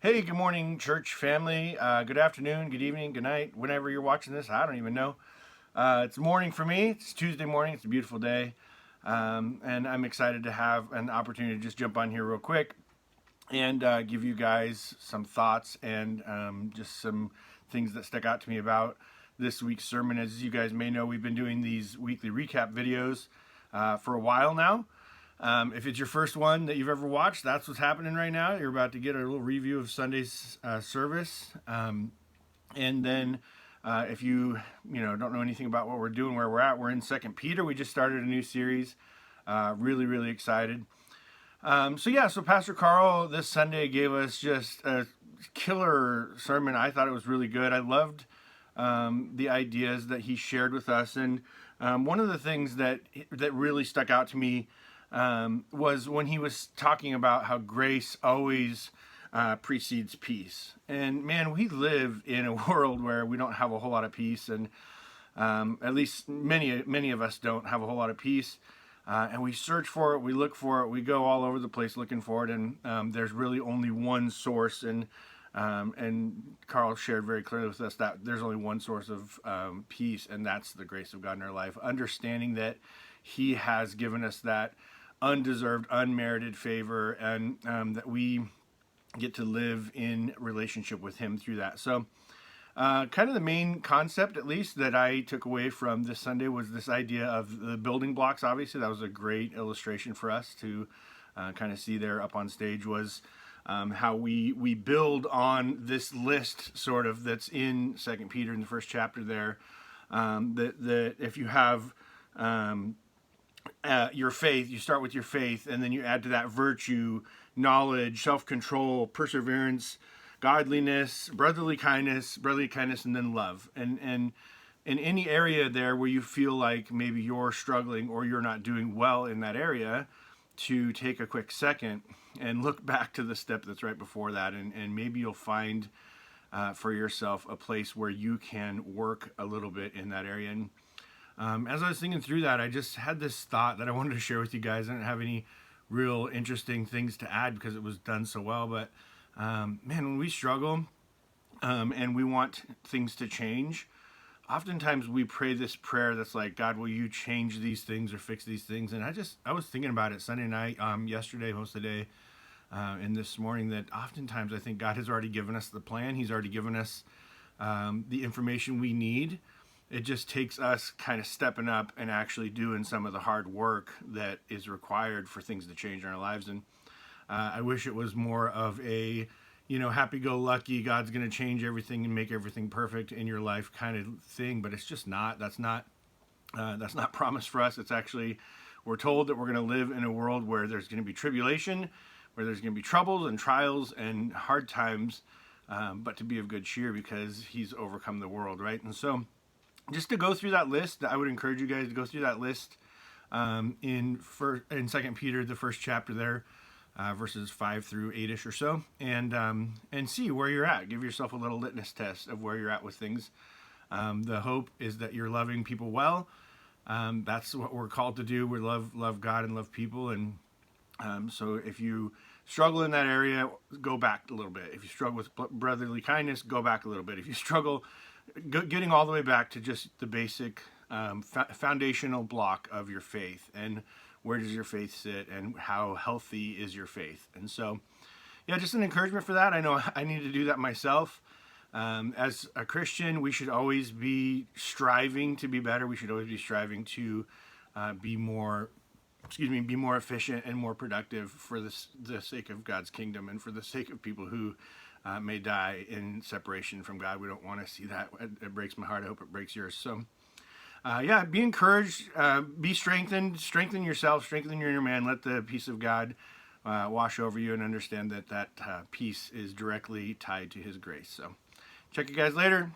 Hey, good morning, church family. Good afternoon, good evening, good night, whenever you're watching this. I don't even know. It's morning for me. It's Tuesday morning. It's a beautiful day. And I'm excited to have an opportunity to just jump on here real quick and give you guys some thoughts and just some things that stuck out to me about this week's sermon. As you guys may know, we've been doing these weekly recap videos for a while now. If it's your first one that you've ever watched, that's what's happening right now. You're about to get a little review of Sunday's service. And then if you don't know anything about what we're doing, where we're at, we're in Second Peter. We just started a new series. Really excited. So Pastor Carl this Sunday gave us just a killer sermon. I thought it was really good. I loved the ideas that he shared with us. And one of the things that really stuck out to me was when he was talking about how grace always precedes peace. And man, we live in a world where we don't have a whole lot of peace, and at least many of us don't have a whole lot of peace. And we search for it, we look for it, we go all over the place looking for it, and there's really only one source. And Carl shared very clearly with us that there's only one source of peace, and that's the grace of God in our life. Understanding that He has given us that undeserved, unmerited favor, and that we get to live in relationship with Him through that. So kind of the main concept, at least, that I took away from this Sunday was this idea of the building blocks. Obviously, that was a great illustration for us to kind of see there up on stage, was how we build on this list sort of that's in Second Peter in the first chapter there. That if you have your faith, you start with your faith, and then you add to that virtue, knowledge, self-control, perseverance, godliness, brotherly kindness, and then love. And in any area there where you feel like maybe you're struggling or you're not doing well in that area, to take a quick second and look back to the step that's right before that, and maybe you'll find for yourself a place where you can work a little bit in that area. And as I was thinking through that, I just had this thought that I wanted to share with you guys. I didn't have any real interesting things to add because it was done so well. But man, when we struggle and we want things to change, oftentimes we pray this prayer that's like, God, will you change these things or fix these things? And I was thinking about it Sunday night, yesterday, most of the day, and this morning, that oftentimes I think God has already given us the plan. He's already given us the information we need. It just takes us kind of stepping up and actually doing some of the hard work that is required for things to change in our lives. And I wish it was more of a, happy-go-lucky, God's going to change everything and make everything perfect in your life kind of thing. But it's just not. That's not promised for us. It's actually, we're told that we're going to live in a world where there's going to be tribulation, where there's going to be troubles and trials and hard times, but to be of good cheer because He's overcome the world, right? And so, just to go through that list, I would encourage you guys to go through that list in Second Peter, the first chapter there, verses 5 through 8ish or so, and see where you're at. Give yourself a little litmus test of where you're at with things. The hope is that you're loving people well. That's what we're called to do. We love God and love people, and so if you struggle in that area, go back a little bit. If you struggle with brotherly kindness, go back a little bit. If you struggle getting all the way back to just the basic foundational block of your faith, and where does your faith sit, and how healthy is your faith. And so, yeah, just an encouragement for that. I know I need to do that myself. As a Christian, we should always be striving to be better. We should always be striving to be more efficient and more productive for the sake of God's kingdom and for the sake of people who may die in separation from God. We don't want to see that. It breaks my heart. I hope it breaks yours. So, be encouraged, be strengthened, strengthen yourself, strengthen your inner man. Let the peace of God wash over you, and understand that peace is directly tied to His grace. So, check you guys later.